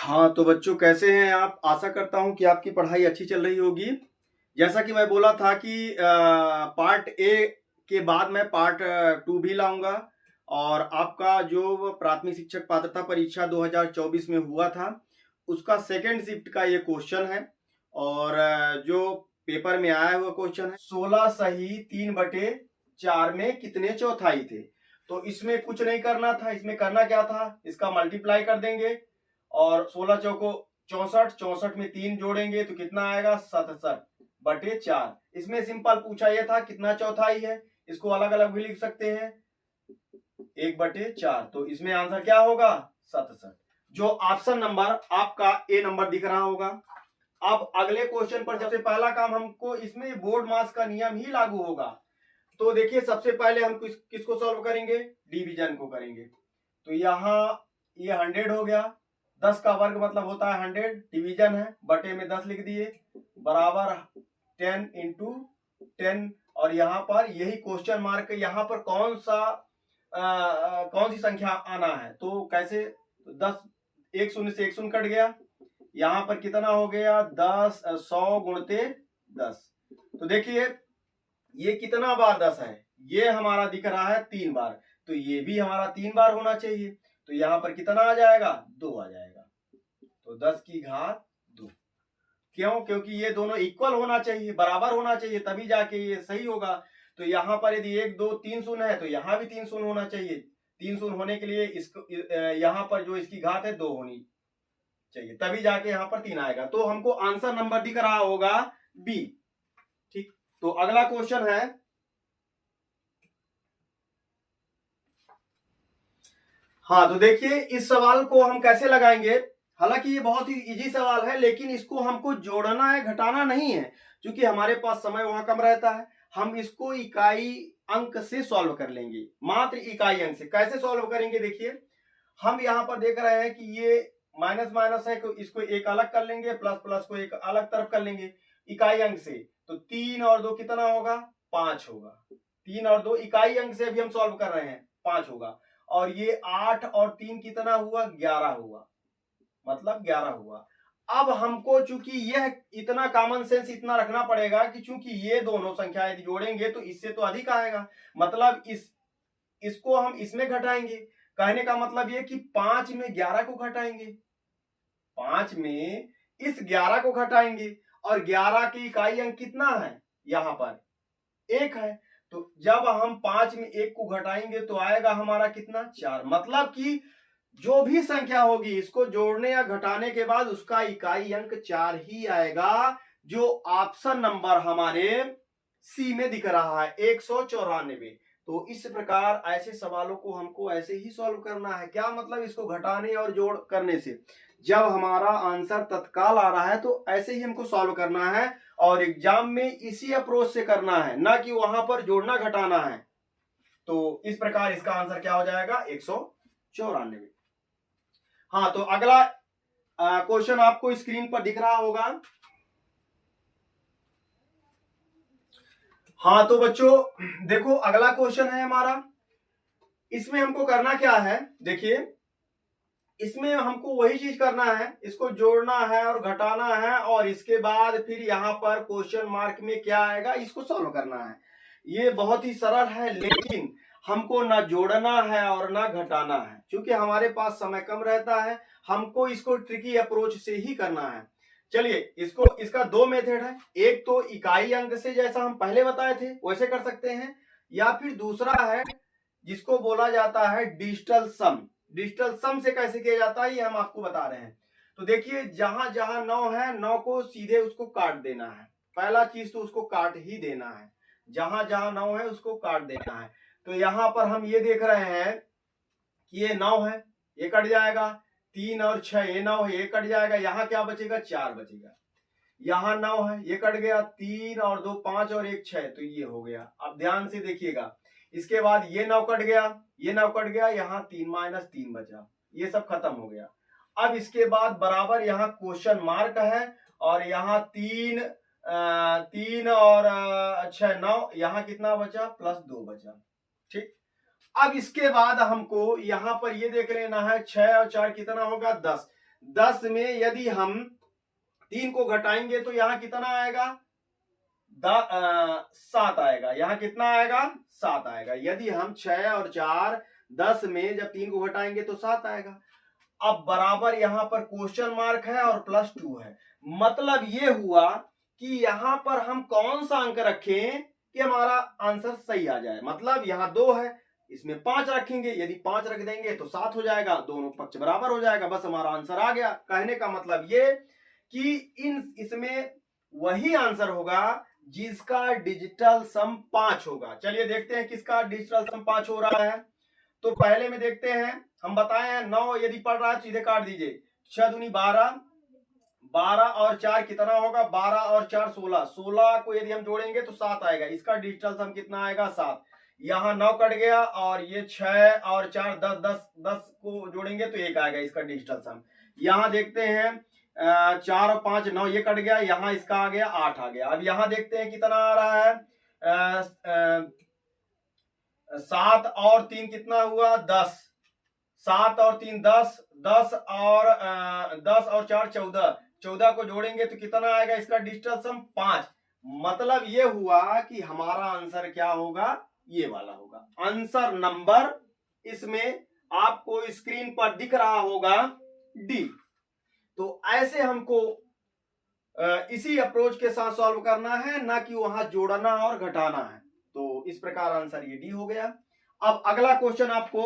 हाँ, तो बच्चों कैसे हैं आप? आशा करता हूँ कि आपकी पढ़ाई अच्छी चल रही होगी। जैसा कि मैं बोला था कि पार्ट ए के बाद मैं पार्ट 2 भी लाऊँगा और आपका जो प्राथमिक शिक्षक पात्रता परीक्षा 2024 में हुआ था, उसका सेकंड शिफ्ट का ये क्वेश्चन है और जो पेपर में आया हुआ क्वेश्चन है 16 सही 3/4 में कितने चौथाई थे? तो इसमें कुछ नहीं करना था, इसमें करना क्या था? इसका मल्टीप्लाई कर देंगे और 16 चौको 64, 64 में 3 जोड़ेंगे तो कितना आएगा 67/4। इसमें सिंपल पूछा यह था कितना चौथाई है, इसको अलग अलग भी लिख सकते हैं 1/4। तो इसमें आंसर क्या होगा 67। जो ऑप्शन नंबर आपका ए नंबर दिख रहा होगा। अब अगले क्वेश्चन पर सबसे पहला काम हमको इसमें बोर्ड मास का नियम ही लागू होगा। तो देखिए सबसे पहले हम किसको सॉल्व करेंगे, डिवीजन को करेंगे। तो यहाँ ये 100 हो गया, 10 का वर्ग मतलब होता है 100, डिवीजन है बटे में 10 लिख दिए बराबर 10 इंटू 10। और यहाँ पर यही क्वेश्चन मार्क, यहाँ पर कौन सी संख्या आना है तो कैसे, 10, एक शून्य से एक शून्य कट गया, यहाँ पर कितना हो गया 10, 100 गुणते 10। तो देखिए ये कितना बार 10 है, ये हमारा दिख रहा है 3 बार, तो ये भी हमारा 3 बार होना चाहिए। तो यहाँ पर कितना आ जाएगा 2 आ जाएगा, तो 10 की घात 2। क्यों? क्योंकि ये दोनों इक्वल होना चाहिए, बराबर होना चाहिए, तभी जाके ये सही होगा। तो यहाँ पर यदि 1 2 3 शून्य है तो यहाँ भी 3 शून्य होना चाहिए। 3 शून्य होने के लिए इसको यहाँ पर जो इसकी घात है 2 होनी चाहिए, तभी जाके यहाँ पर 3 आएगा। तो हमको आंसर नंबर दिख रहा होगा बी। ठीक, तो अगला क्वेश्चन है, हाँ तो देखिए इस सवाल को हम कैसे लगाएंगे। हालांकि ये बहुत ही इजी सवाल है, लेकिन इसको हमको जोड़ना है, घटाना नहीं है, क्योंकि हमारे पास समय वहां कम रहता है। हम इसको इकाई अंक से सॉल्व कर लेंगे, मात्र इकाई अंक से। कैसे सॉल्व करेंगे देखिए, हम यहाँ पर देख रहे हैं कि ये माइनस माइनस है, तो इसको एक अलग कर लेंगे, प्लस प्लस को एक अलग तरफ कर लेंगे इकाई अंक से। तो 3 और 2 कितना होगा 5 होगा। 3 और 2 इकाई अंक से अभी हम सॉल्व कर रहे हैं, 5 होगा। और ये 8 और 3 कितना हुआ 11 हुआ, मतलब 11 हुआ। अब हमको चूंकि यह इतना कॉमन सेंस इतना रखना पड़ेगा कि चूंकि ये दोनों संख्या यदि जोड़ेंगे तो इससे तो अधिक आएगा, मतलब इसको हम इसमें घटाएंगे। कहने का मतलब ये कि 5 में 11 को घटाएंगे, 5 में इस 11 को घटाएंगे, और 11 की इकाई अंक कितना है यहां पर 1 है। तो जब हम 5 में 1 को घटाएंगे तो आएगा हमारा कितना 4। मतलब कि जो भी संख्या होगी इसको जोड़ने या घटाने के बाद उसका इकाई अंक 4 ही आएगा, जो ऑप्शन नंबर हमारे सी में दिख रहा है 194। तो इस प्रकार ऐसे सवालों को हमको ऐसे ही सॉल्व करना है। क्या मतलब, इसको घटाने और जोड़ करने से जब हमारा आंसर तत्काल आ रहा है तो ऐसे ही हमको सॉल्व करना है, और एग्जाम में इसी अप्रोच से करना है, ना कि वहां पर जोड़ना घटाना है। तो इस प्रकार इसका आंसर क्या हो जाएगा 194। हाँ, तो अगला क्वेश्चन आपको स्क्रीन पर दिख रहा होगा। हाँ तो बच्चों देखो अगला क्वेश्चन है हमारा, इसमें हमको करना क्या है, देखिए इसमें हमको वही चीज करना है, इसको जोड़ना है और घटाना है, और इसके बाद फिर यहाँ पर क्वेश्चन मार्क में क्या आएगा इसको सॉल्व करना है। ये बहुत ही सरल है, लेकिन हमको ना जोड़ना है और ना घटाना है, क्योंकि हमारे पास समय कम रहता है। हमको इसको ट्रिकी अप्रोच से ही करना है। चलिए इसका 2 मेथड है, एक तो इकाई अंक से जैसा हम पहले बताए थे वैसे कर सकते हैं, या फिर दूसरा है जिसको बोला जाता है डिजिटल सम। डिजिटल सम से कैसे किया जाता है ये हम आपको बता रहे हैं। तो देखिए जहां जहां 9 है 9 को सीधे उसको काट देना है, पहला चीज तो उसको काट ही देना है, जहां जहां 9 है उसको काट देना है। तो यहां पर हम ये देख रहे हैं कि ये 9 है, ये कट जाएगा, 3 और 6 ये 9 है, ये कट जाएगा, यहाँ क्या बचेगा 4 बचेगा। यहाँ 9 है ये कट गया, 3 और 2 5 और 1 6, तो ये हो गया। अब ध्यान से देखिएगा, इसके बाद ये 9 कट गया, ये 9 कट गया, यहाँ 3 माइनस 3 बचा, ये सब खत्म हो गया। अब इसके बाद बराबर यहाँ क्वेश्चन मार्क है, और यहाँ 3 और 6 9, यहाँ कितना बचा +2 बचा। ठीक, अब इसके बाद हमको यहाँ पर ये देख लेना है 6 और 4 कितना होगा 10। 10 में यदि हम 3 को घटाएंगे तो यहाँ कितना आएगा? 7 आएगा। यहाँ कितना आएगा? 7 आएगा। यदि हम 6 और 4 10 में जब 3 को घटाएंगे तो 7 आएगा। अब बराबर यहाँ पर क्वेश्चन मार्क है और +2 है। मतलब ये हुआ कि यहाँ पर हम कौन सा अंक रखें कि हमारा आंसर सही आ जाए। मतलब यहाँ 2 है, इसमें 5 रखेंगे। यदि 5 रख देंगे तो 7 हो जाएगा, दोनों पक्ष बराबर हो जाएगा, बस हमारा आंसर आ गया। कहने का मतलब ये कि इसमें वही आंसर होगा जिसका डिजिटल सम 5 होगा। चलिए देखते हैं किसका डिजिटल सम 5 हो रहा है। तो पहले में देखते हैं, हम बताए हैं 9 यदि पढ़ रहा है सीधे काट दीजिए। 6 दूनी 12, 12 और 4 कितना होगा? 12 और 4 16, 16 को यदि हम जोड़ेंगे तो 7 आएगा। इसका डिजिटल सम कितना आएगा? 7। यहाँ 9 कट गया और ये 6 और 4 10, 10 10 को जोड़ेंगे तो 1 आएगा इसका डिजिटल सम। यहाँ देखते हैं 4 और 5 9, ये कट गया, यहाँ इसका आ गया 8 आ गया। अब यहाँ देखते हैं कितना आ रहा है। 7 और 3 कितना हुआ? 10। 7 और 3 10, 10 और 4 14, 14 को जोड़ेंगे तो कितना आएगा इसका डिजिटल सम? 5। मतलब ये हुआ कि हमारा आंसर क्या होगा? ये वाला होगा आंसर नंबर। इसमें आपको स्क्रीन पर दिख रहा होगा डी। तो ऐसे हमको इसी अप्रोच के साथ सॉल्व करना है, ना कि वहां जोड़ना और घटाना है। तो इस प्रकार आंसर ये डी हो गया। अब अगला क्वेश्चन आपको,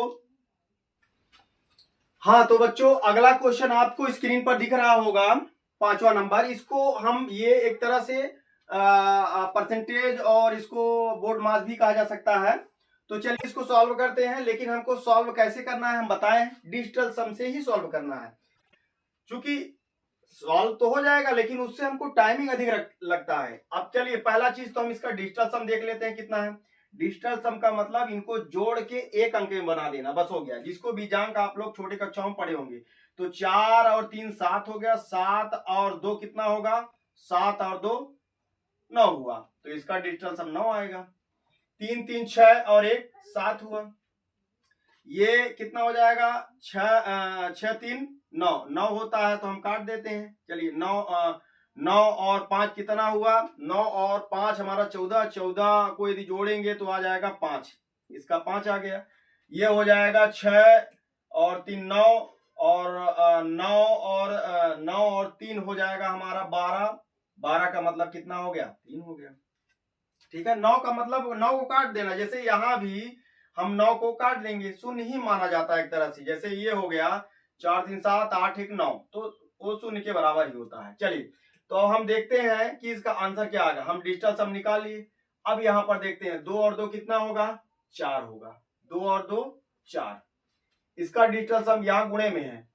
हाँ तो बच्चों अगला क्वेश्चन आपको स्क्रीन पर दिख रहा होगा 5वां नंबर। इसको हम ये एक तरह से परसेंटेज और इसको बोर्ड मास भी कहा जा सकता है। तो चलिए इसको सॉल्व करते हैं, लेकिन हमको सॉल्व कैसे करना है हम बताएं, डिजिटल सम से ही सॉल्व करना है। क्योंकि सॉल्व तो हो जाएगा लेकिन उससे हमको टाइमिंग अधिक लगता है। अब चलिए पहला चीज तो हम इसका डिजिटल सम देख लेते हैं कितना है। डिजिटल सम का मतलब इनको जोड़ के एक अंक में बना देना, बस हो गया। जिसको बीजांक आप लोग छोटे कक्षाओं में पढ़े होंगे। तो 4 और 3 7 हो गया, 7 और 2 कितना होगा? 7 और 2 9 हुआ, तो इसका डिजिटल सम 9 आएगा। 3 3 6 और 1 7 हुआ, ये कितना हो जाएगा? 6 3 9, 9 होता है तो हम काट देते हैं। चलिए 9 और 5 कितना हुआ? 9 और 5 हमारा 14, 14 को यदि जोड़ेंगे तो आ जाएगा 5, इसका 5 आ गया। ये हो जाएगा 6 और 3 9 और 9 और 3 हो जाएगा हमारा 12, 12 का मतलब कितना हो गया? 3 हो गया। ठीक है, 9 का मतलब 9 को काट देना। जैसे यहां भी हम 9 को काट देंगे, शून्य ही माना जाता है एक तरह से। जैसे ये हो गया 4 3 7 8 1 9, तो वो शून्य के बराबर ही होता है। चलिए तो अब हम देखते हैं कि इसका आंसर क्या आएगा। हम डिजिटल सम निकाल लिए। अब यहां पर देखते हैं 2 और 2 कितना होगा? 4 होगा। 2 और 2 4, इसका डिजिटल सम यहाँ गुणे में है।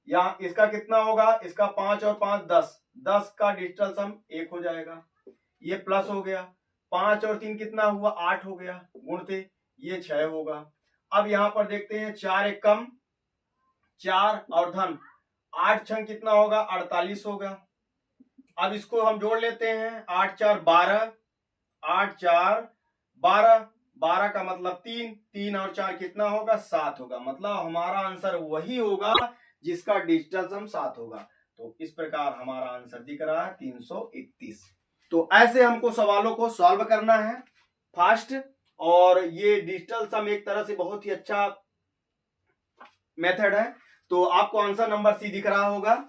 यहाँ इसका कितना होगा? इसका 5 और 5 10, 10 का डिजिटल सम 1 हो जाएगा। ये प्लस हो गया। 5 और 3 कितना हुआ? 8 हो गया, गुणते ये 6 होगा। अब यहां पर देखते हैं 4 1 कम 4 और धन 8 छंग कितना होगा? 48 होगा। अब इसको हम जोड़ लेते हैं। 8 4 12, 8 4 12, 12 का मतलब 3, 3 और 4 कितना होगा? 7 होगा। मतलब हमारा आंसर वही होगा जिसका डिजिटल सम 7 होगा। तो इस प्रकार हमारा आंसर दिख रहा है 331। तो ऐसे हमको सवालों को सॉल्व करना है फास्ट। और ये डिजिटल सम एक तरह से बहुत ही अच्छा मेथड है। तो आपको आंसर नंबर सी दिख रहा होगा।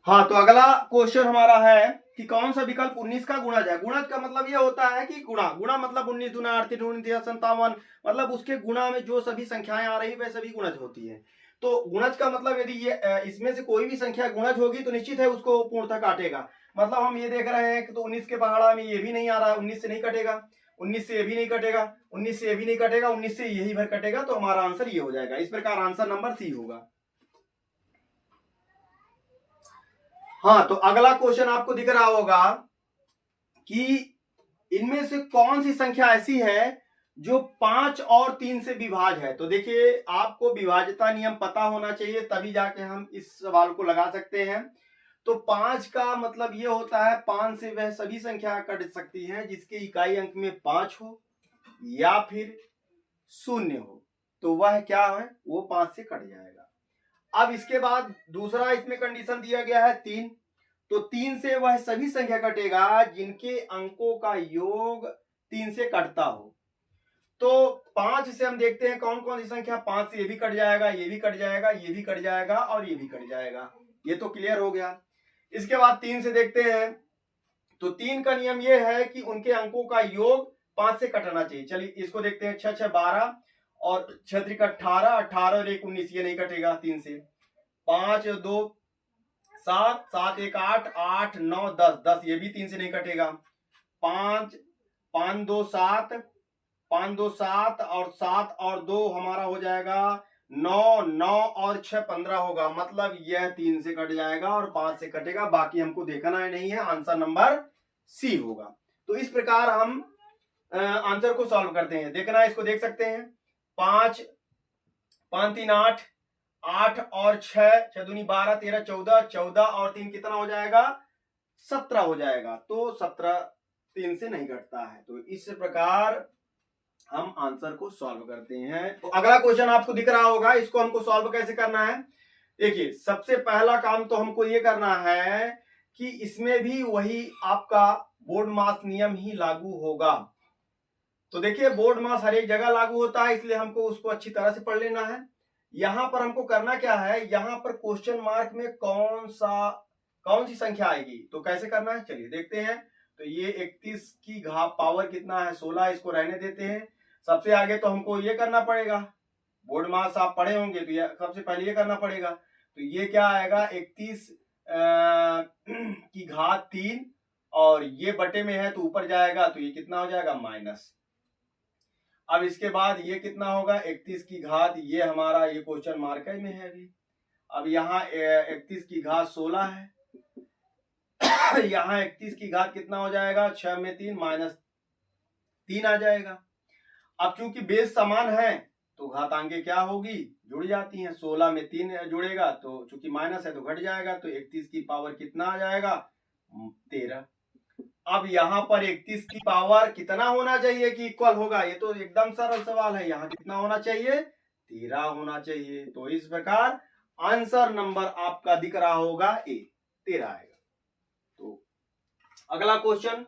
हाँ तो अगला क्वेश्चन हमारा है कि कौन सा विकल्प 19 का गुणज है। गुणज का मतलब ये होता है कि गुणा मतलब 19 दूना 38 39 57, मतलब उसके गुणा में जो सभी संख्याएं आ रही वह सभी गुणज होती है। तो गुणज का मतलब यदि ये इसमें से कोई भी संख्या गुणज होगी तो निश्चित है उसको पूर्णतः काटेगा। मतलब हम ये देख रहे हैं कि तो 19 के पहाड़ा में ये भी नहीं आ रहा है, 19 से नहीं कटेगा, 19 से ये भी नहीं कटेगा, 19 से ये भी नहीं कटेगा, 19 से यही भर कटेगा। तो हमारा आंसर ये हो जाएगा। इस प्रकार आंसर नंबर सी होगा। हाँ तो अगला क्वेश्चन आपको दिख रहा होगा कि इनमें से कौन सी संख्या ऐसी है जो 5 और 3 से विभाज है। तो देखिए आपको विभाज्यता नियम पता होना चाहिए, तभी जाके हम इस सवाल को लगा सकते हैं। तो 5 का मतलब ये होता है 5 से वह सभी संख्या कट सकती हैं जिसके इकाई अंक में 5 हो या फिर 0 हो, तो वह क्या है? वो 5 से कट जाएगा। अब इसके बाद दूसरा इसमें कंडीशन दिया गया है 3, तो 3 से वह सभी संख्या कटेगा जिनके अंकों का योग 3 से कटता हो। तो 5 से हम देखते हैं कौन कौन सी संख्या, 5 से ये भी कट जाएगा, ये भी कट जाएगा, ये भी कट जाएगा और ये भी कट जाएगा, ये तो क्लियर हो गया। इसके बाद 3 से देखते हैं, तो 3 का नियम ये है कि उनके अंकों का योग 5 से कटना चाहिए। चलिए इसको देखते हैं, 6 6 12 और 6 3 18, 18 और 1 19, ये नहीं कटेगा 3 से। 5 2 7, 7 1 8, 8 9 10, 10 ये भी 3 से नहीं कटेगा। 5 5 2 7, 5 2 7 और 7 और 2 हमारा हो जाएगा 9, 9 और 6 15 होगा, मतलब यह 3 से कट जाएगा और 5 से कटेगा, बाकी हमको देखना ही नहीं है, आंसर नंबर सी होगा। तो इस प्रकार हम आंसर को सॉल्व करते हैं। देखना है, इसको देख सकते हैं, 5 5 3 8, 8 और 6, 6 दूनी 12 13 14, 14 और 3 कितना हो जाएगा, 17 हो जाएगा। तो 17 3 से नहीं घटता है। तो इस प्रकार हम आंसर को सॉल्व करते हैं। तो अगला क्वेश्चन आपको दिख रहा होगा, इसको हमको सॉल्व कैसे करना है। देखिए, सबसे पहला काम तो हमको ये करना है कि इसमें भी वही आपका बोर्ड मास नियम ही लागू होगा। तो देखिए, बोर्ड मास हर एक जगह लागू होता है, इसलिए हमको उसको अच्छी तरह से पढ़ लेना है। यहां पर हमको करना क्या है, यहां पर क्वेश्चन मार्क में कौन सी संख्या आएगी, तो कैसे करना है चलिए देखते हैं। तो ये 31 की घात पावर कितना है 16, इसको रहने देते हैं। सबसे आगे तो हमको ये करना पड़ेगा, बोर्ड मास आप पढ़े होंगे तो ये सबसे पहले ये करना पड़ेगा। तो ये क्या आएगा, 31 की घात 3 और ये बटे में है तो ऊपर जाएगा, तो ये कितना हो जाएगा माइनस। अब इसके बाद ये कितना होगा, 31 की घात, ये हमारा ये क्वेश्चन मार्क में है अभी। अब यहाँ 31 की घात 16 है यहाँ 31 की घात कितना हो जाएगा, 6 में 3 माइनस 3 आ जाएगा। अब चूंकि बेस समान है तो घातांकें क्या होगी, जुड़ जाती हैं। 16 में 3 जुड़ेगा तो चूंकि माइनस है तो घट जाएगा, तो 31 की पावर कितना आ जाएगा, 13। अब यहाँ पर 31 की पावर कितना होना चाहिए कि इक्वल होगा, ये तो एकदम सरल सवाल है। यहाँ कितना होना चाहिए, 13 होना चाहिए। तो इस प्रकार आंसर नंबर आपका दिख रहा होगा ए, 13 आएगा। तो अगला क्वेश्चन,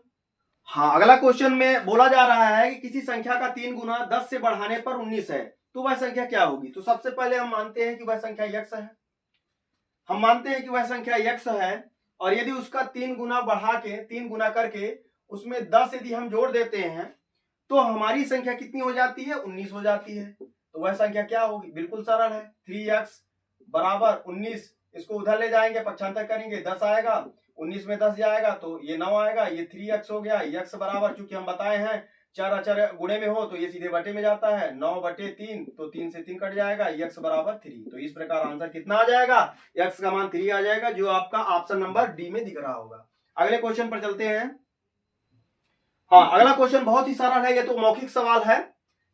हाँ अगला क्वेश्चन में बोला जा रहा है कि किसी संख्या का 3 गुना 10 से बढ़ाने पर 19 है, तो वह संख्या क्या होगी। तो सबसे पहले हम मानते हैं कि वह संख्या x है, हम मानते हैं कि वह संख्या x है, और यदि उसका 3 गुना बढ़ा के 3 गुना करके उसमें 10 यदि हम जोड़ देते हैं तो हमारी संख्या कितनी हो जाती है, 19 हो जाती है। तो वह संख्या क्या होगी, बिल्कुल सरल है, 3x बराबर 19, इसको उधर ले जाएंगे, पक्षांतर करेंगे, 10 आएगा, 19 में 10 जाएगा तो ये 9 आएगा, ये 3x हो गया। x बराबर, चूंकि हम बताए हैं चार अचर गुणे में हो तो ये सीधे बटे में जाता है, 9/3, तो 3 से 3 कट जाएगा, x बराबर 3। तो इस प्रकार आंसर कितना आ जाएगा, x का मान 3 आ जाएगा, जो आपका ऑप्शन नंबर डी में दिख रहा होगा। अगले क्वेश्चन पर चलते हैं। हाँ, अगला क्वेश्चन बहुत ही सरल है, ये तो मौखिक सवाल है।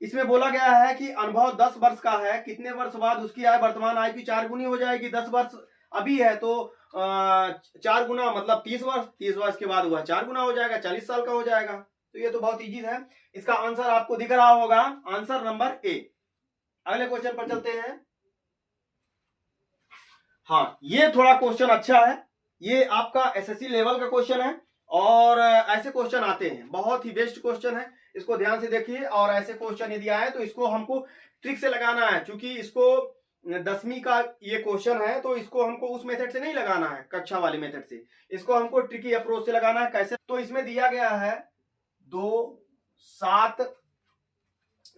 इसमें बोला गया है कि अनुभव 10 वर्ष का है, कितने वर्ष बाद उसकी आय वर्तमान आय की 4 गुनी हो जाएगी। 10 वर्ष अभी है तो 4 गुना मतलब 30 वर्ष, 30 वर्ष के बाद वह 4 गुना हो जाएगा, 40 साल का हो जाएगा। तो ये तो बहुत इजी है, इसका आंसर आपको दिख रहा होगा, आंसर नंबर ए। अगले क्वेश्चन पर चलते हैं। हाँ, ये थोड़ा क्वेश्चन अच्छा है, ये आपका एसएससी लेवल का क्वेश्चन है और ऐसे क्वेश्चन आते हैं, बहुत ही बेस्ट क्वेश्चन है, इसको ध्यान से देखिए। और ऐसे क्वेश्चन यदि आए तो इसको हमको ट्रिक से लगाना है, क्योंकि इसको 10वीं का ये क्वेश्चन है तो इसको हमको उस मेथड से नहीं लगाना है, कक्षा वाले मेथड से, इसको हमको ट्रिकी अप्रोच से लगाना है। कैसे, तो इसमें दिया गया है 2 7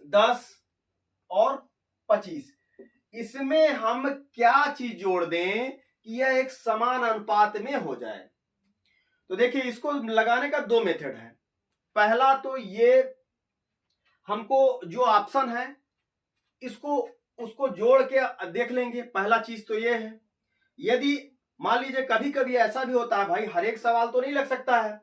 10 और 25, इसमें हम क्या चीज जोड़ दें कि यह एक समान अनुपात में हो जाए। तो देखिए, इसको लगाने का 2 मेथड है। पहला तो ये हमको जो ऑप्शन है इसको उसको जोड़ के देख लेंगे, पहला चीज तो ये है। यदि मान लीजिए कभी कभी ऐसा भी होता है भाई, हर एक सवाल तो नहीं लग सकता है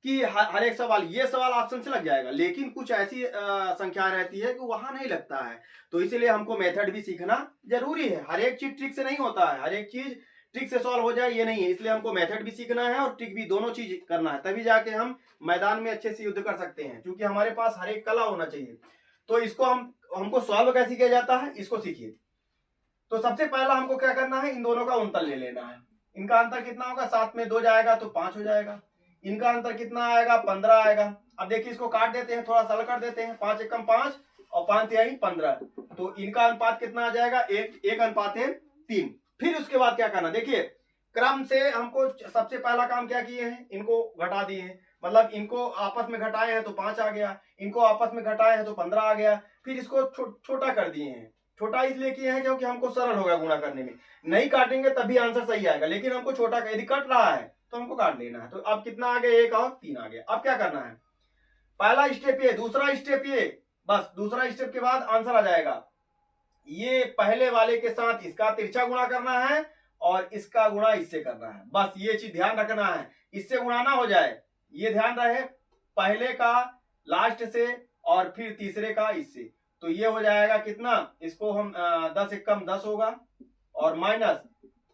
कि हर एक सवाल, ये सवाल ऑप्शन से लग जाएगा, लेकिन कुछ ऐसी संख्या रहती है कि वहां नहीं लगता है, तो इसीलिए हमको मेथड भी सीखना जरूरी है। हर एक चीज ट्रिक से नहीं होता है, हर एक चीज ट्रिक से सॉल्व हो जाए ये नहीं है, इसलिए हमको मेथड भी सीखना है और ट्रिक भी, दोनों चीज करना है, तभी जाके हम मैदान में अच्छे से युद्ध कर सकते हैं, क्योंकि हमारे पास हर एक कला होना चाहिए। तो इसको हमको सॉल्व कैसे किया जाता है, इसको सीखिए। तो सबसे पहला हमको क्या करना है, इन दोनों का अंतर ले लेना है। इनका अंतर कितना होगा, 7 में 2 जाएगा तो 5 हो जाएगा। इनका अंतर कितना आएगा, 15 आएगा। अब देखिए इसको काट देते हैं, थोड़ा सरल कर देते हैं। 5 एकम 5 और 5 तिहाई 15, तो इनका अनुपात कितना आ जाएगा, 1:3। फिर उसके बाद क्या करना, देखिए क्रम से हमको सबसे पहला काम क्या किए हैं, इनको घटा दिए हैं। मतलब इनको आपस में घटाए हैं तो 5 आ गया, इनको आपस में घटाए हैं तो 15 आ गया। फिर इसको छोटा कर दिए हैं। छोटा इसलिए किए हैं क्योंकि हमको सरल होगा गुणा करने में। नहीं काटेंगे तभी आंसर सही आएगा, लेकिन हमको छोटा, यदि कट रहा है तो हमको काट लेना है। तो अब कितना आ गया, 1 और 3 आ गया। अब क्या करना है, पहला स्टेप ये, दूसरा स्टेप ये, बस दूसरा स्टेप के बाद आंसर आ जाएगा। ये पहले वाले के साथ इसका तिरछा गुणा करना है और इसका गुणा इससे करना है। बस ये चीज ध्यान रखना है, इससे गुणा ना हो जाए, ये ध्यान रहे। पहले का लास्ट से और फिर तीसरे का इससे, तो ये हो जाएगा कितना, इसको हम 10 एकम 10 होगा और माइनस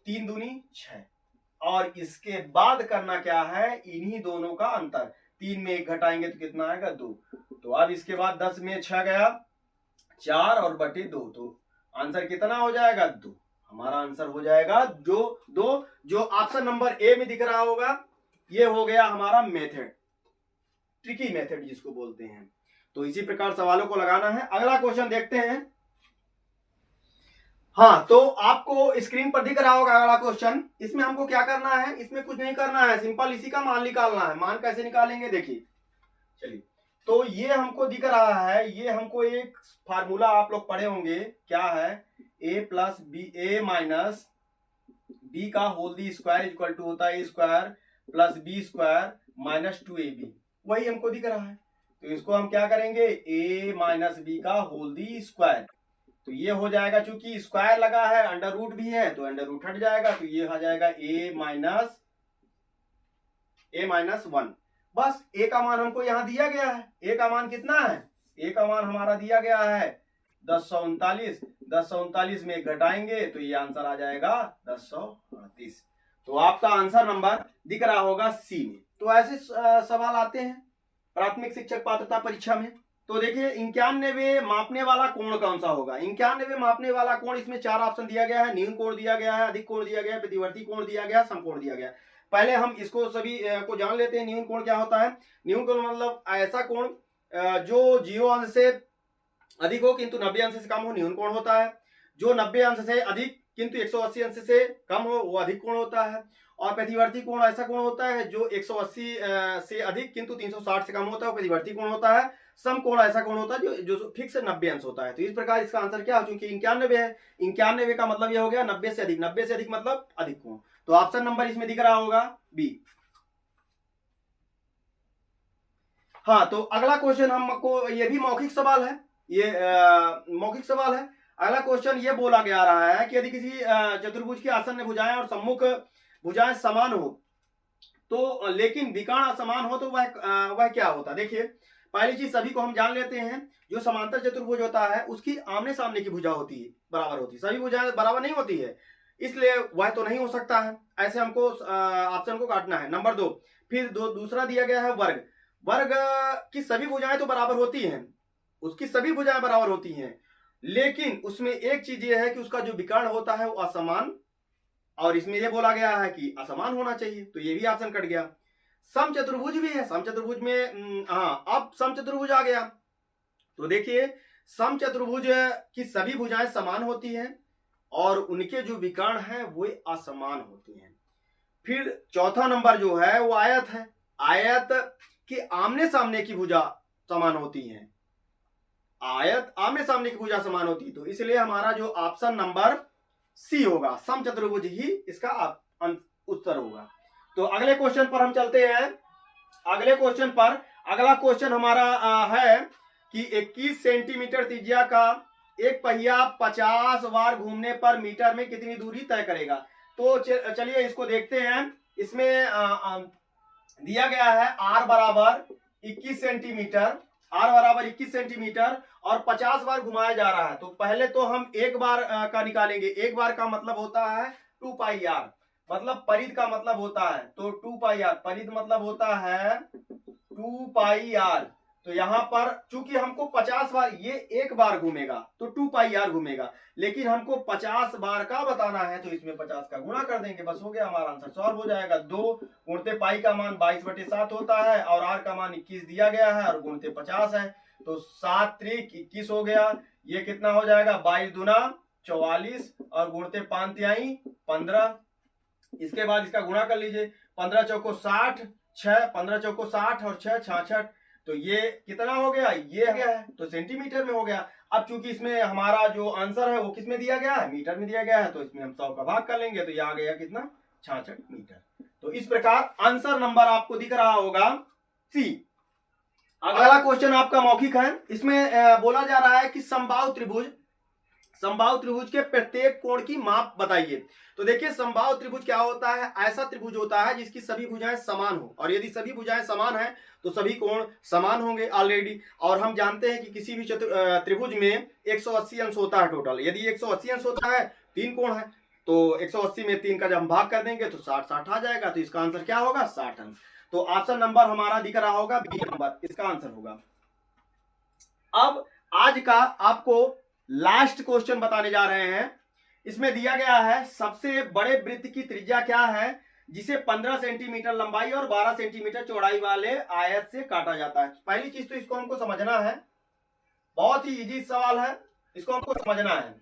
3 दूनी 6। और इसके बाद करना क्या है, इन्हीं दोनों का अंतर, 3 में 1 घटाएंगे तो कितना आएगा, 2। तो अब इसके बाद 10 में 6 गया 4 और बटे 2, तो आंसर कितना हो जाएगा, 2। हमारा आंसर हो जाएगा जो 2, जो ऑप्शन नंबर ए में दिख रहा होगा। ये हो गया हमारा मेथड, ट्रिकी मेथड जिसको बोलते हैं। तो इसी प्रकार सवालों को लगाना है। अगला क्वेश्चन देखते हैं। हाँ, तो आपको स्क्रीन पर दिख रहा होगा अगला क्वेश्चन। इसमें हमको क्या करना है, इसमें कुछ नहीं करना है, सिंपल इसी का मान निकालना है। मान कैसे निकालेंगे, देखिए चलिए। तो ये हमको दिख रहा है, ये हमको एक फार्मूला आप लोग पढ़े होंगे, क्या है, a plus B, A minus B का whole the square equal to होता है a square plus B square minus 2ab। वही हमको दिख रहा है, तो इसको हम क्या करेंगे, a माइनस बी का होल दी स्क्वायर। तो ये हो जाएगा, चूंकि स्क्वायर लगा है, अंडर रूट भी है, तो अंडर रूट हट जाएगा, तो ये आ जाएगा a माइनस 1। बस a का मान हमको यहां दिया गया है। a का मान कितना है, a का मान हमारा दिया गया है 1039। 1039 में घटाएंगे तो ये आंसर आ जाएगा 1038। तो आपका आंसर नंबर दिख रहा होगा सी में। तो ऐसे सवाल आते हैं प्राथमिक शिक्षक पात्रता परीक्षा में। तो देखिए 91 मापने वाला कोण कौन सा होगा। 91 मापने वाला कोण, इसमें 4 ऑप्शन दिया गया है। न्यून कोण दिया गया है, अधिक कोण दिया गया है, प्रतिवर्ती कोण दिया गया है, समकोण दिया गया है। पहले हम इसको सभी को जान लेते हैं। न्यून कोण क्या होता है। न्यून कोण मतलब ऐसा कोण जो 0 अंश से अधिक हो किंतु 90 अंश से कम हो, न्यून कोण होता है। जो 90 अंश से अधिक किंतु 180 अंश से कम हो, वो अधिक कोण होता है। और प्रतिवर्ती कोण ऐसा कोण होता है जो 180 से अधिक किंतु 360 से कम होता है, वो प्रतिवर्ती कोण होता है। सम कोण ऐसा कोण होता है जो फिक्स 90 अंश होता है। तो इस प्रकार इसका आंसर क्या हो, चूंकि 91 है, 91 का मतलब यह हो गया 90 से अधिक। 90 से अधिक मतलब अधिक कोण। तो ऑप्शन नंबर इसमें दिख रहा होगा बी। हाँ, तो अगला क्वेश्चन हमको, ये भी मौखिक सवाल है, ये मौखिक सवाल है। अगला क्वेश्चन ये बोला गया रहा है कि यदि किसी चतुर्भुज की आसन्न भुजाएं और सम्मुख भुजाएं समान हो तो, लेकिन विकर्ण असमान हो तो वह क्या होता। देखिए पहली चीज सभी को हम जान लेते हैं, जो समांतर चतुर्भुज होता है उसकी आमने सामने की भुजा होती है, बराबर होती है। सभी भुजाएं बराबर नहीं होती है, इसलिए वह तो नहीं हो सकता है। ऐसे हमको ऑप्शन को काटना है। नंबर 2, फिर दूसरा दिया गया है वर्ग। वर्ग की सभी भुजाएं तो बराबर होती हैं, उसकी सभी भुजाएं बराबर होती हैं, लेकिन उसमें एक चीज ये है कि उसका जो विकर्ण होता है वो असमान, और इसमें ये बोला गया है कि असमान होना चाहिए, तो ये भी ऑप्शन कट गया। समचतुर्भुज भी है, समचतुर्भुज में हाँ, अब समचतुर्भुज आ गया। तो देखिए समचतुर्भुज की सभी भुजाएं समान होती हैं और उनके जो विकर्ण हैं वो असमान होते हैं। फिर चौथा नंबर जो है वो आयत है। आयत के आमने सामने की भुजा समान होती है, आयत आमने सामने की भुजा समान होती है। तो इसलिए हमारा जो ऑप्शन नंबर सी होगा, समचतुर्भुज ही इसका उत्तर होगा। तो अगले क्वेश्चन पर हम चलते हैं। अगले क्वेश्चन पर, अगला क्वेश्चन हमारा है कि 21 सेंटीमीटर त्रिज्या का एक पहिया 50 बार घूमने पर मीटर में कितनी दूरी तय करेगा। तो चलिए इसको देखते हैं। इसमें दिया गया है r बराबर 21 सेंटीमीटर, r बराबर 21 सेंटीमीटर और 50 बार घुमाया जा रहा है। तो पहले तो हम एक बार का निकालेंगे। एक बार का मतलब होता है 2 पाई r, मतलब परिध का मतलब होता है, तो 2 पाई r, परिध मतलब होता है 2 पाई r। तो यहाँ पर चूंकि हमको 50 बार, ये एक बार घूमेगा तो 2 पाई आर घूमेगा, लेकिन हमको 50 बार का बताना है तो इसमें 50 का गुणा कर देंगे, बस हो गया, हमारा आंसर सॉल्व हो जाएगा। 2 गुणते पाई का मान 22/7 होता है और आर का मान 21 दिया गया है और गुणते 50 है, तो 7 त्रिक 21 हो गया। ये कितना हो जाएगा, 22 दूना 44 और गुणते 5 तिहाई 15। इसके बाद इसका गुणा कर लीजिए, 15 चौको 60, 6 15 चौको 60 और 6 66, तो ये कितना हो गया, ये हो गया है, तो सेंटीमीटर में हो गया। अब चूंकि इसमें हमारा जो आंसर है वो किस में दिया गया है, मीटर में दिया गया है, तो इसमें हम 100 का भाग कर लेंगे, तो ये आ गया कितना, 66 मीटर। तो इस प्रकार आंसर नंबर आपको दिख रहा होगा सी। अगला क्वेश्चन आपका मौखिक है, इसमें बोला जा रहा है कि समबाहु त्रिभुज के प्रत्येक कोण की माप बताइए। तो देखिए समबाहु त्रिभुज क्या होता है, ऐसा त्रिभुज होता है जिसकी सभी भुजाएं समान हो, और यदि सभी भुजाएं समान है तो सभी कोण समान होंगे ऑलरेडी। और हम जानते हैं कि किसी भी त्रिभुज में 180 अंश होता है टोटल, यदि 180 अंश होता है, 3 कोण है, तो 180 में 3 का जब हम भाग कर देंगे तो 60 आ जाएगा, तो इसका आंसर क्या होगा, 60 अंश। तो ऑप्शन नंबर हमारा दिख रहा होगा बी नंबर, इसका आंसर होगा। अब आज का आपको लास्ट क्वेश्चन बताने जा रहे हैं। इसमें दिया गया है सबसे बड़े वृत्त की त्रिज्या क्या है जिसे 15 सेंटीमीटर लंबाई और 12 सेंटीमीटर चौड़ाई वाले आयत से काटा जाता है। पहली चीज तो इसको हमको समझना है, बहुत ही इजी सवाल है, इसको हमको समझना है।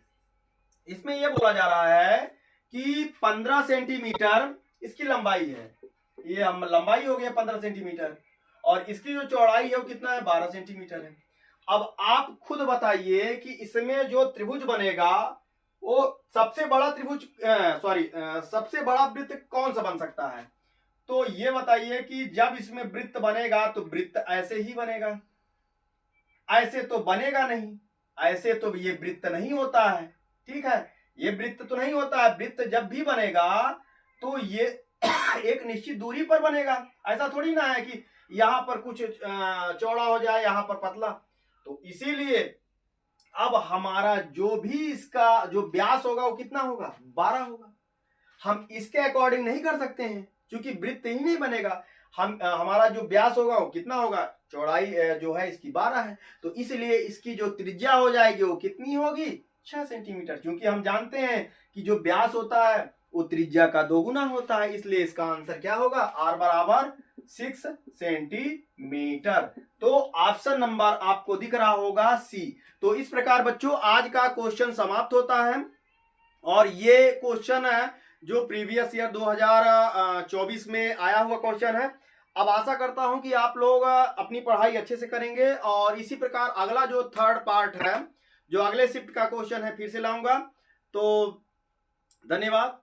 इसमें यह बोला जा रहा है कि 15 सेंटीमीटर इसकी लंबाई है, ये हम लंबाई हो गया 15 सेंटीमीटर, और इसकी जो चौड़ाई है वो कितना है, 12 सेंटीमीटर है। अब आप खुद बताइए कि इसमें जो त्रिभुज बनेगा वो सबसे बड़ा त्रिभुज सबसे बड़ा वृत्त कौन सा बन सकता है। तो ये बताइए कि जब इसमें वृत्त बनेगा तो वृत्त ऐसे ही बनेगा, ऐसे तो बनेगा नहीं, ऐसे तो ये वृत्त नहीं होता है, ठीक है, ये वृत्त तो नहीं होता है। वृत्त जब भी बनेगा तो ये एक निश्चित दूरी पर बनेगा, ऐसा थोड़ी ना है कि यहां पर कुछ चौड़ा हो जाए, यहां पर पतला। तो इसीलिए अब हमारा जो भी इसका जो व्यास होगा वो कितना होगा, 12 होगा। हम इसके अकॉर्डिंग नहीं कर सकते हैं क्योंकि वृत्त ही नहीं बनेगा। हमारा जो व्यास होगा वो कितना होगा, चौड़ाई जो है इसकी 12 है, तो इसलिए इसकी जो त्रिज्या हो जाएगी वो कितनी होगी, 6 सेंटीमीटर। क्योंकि हम जानते हैं कि जो व्यास होता है वो त्रिज्या का 2 गुना होता है, इसलिए इसका आंसर क्या होगा, आर बराबर 6 सेंटीमीटर। तो ऑप्शन नंबर आपको दिख रहा होगा सी। तो इस प्रकार बच्चों आज का क्वेश्चन समाप्त होता है, और ये क्वेश्चन है जो प्रीवियस ईयर 2024 में आया हुआ क्वेश्चन है। अब आशा करता हूं कि आप लोग अपनी पढ़ाई अच्छे से करेंगे, और इसी प्रकार अगला जो थर्ड पार्ट है, जो अगले शिफ्ट का क्वेश्चन है, फिर से लाऊंगा। तो धन्यवाद।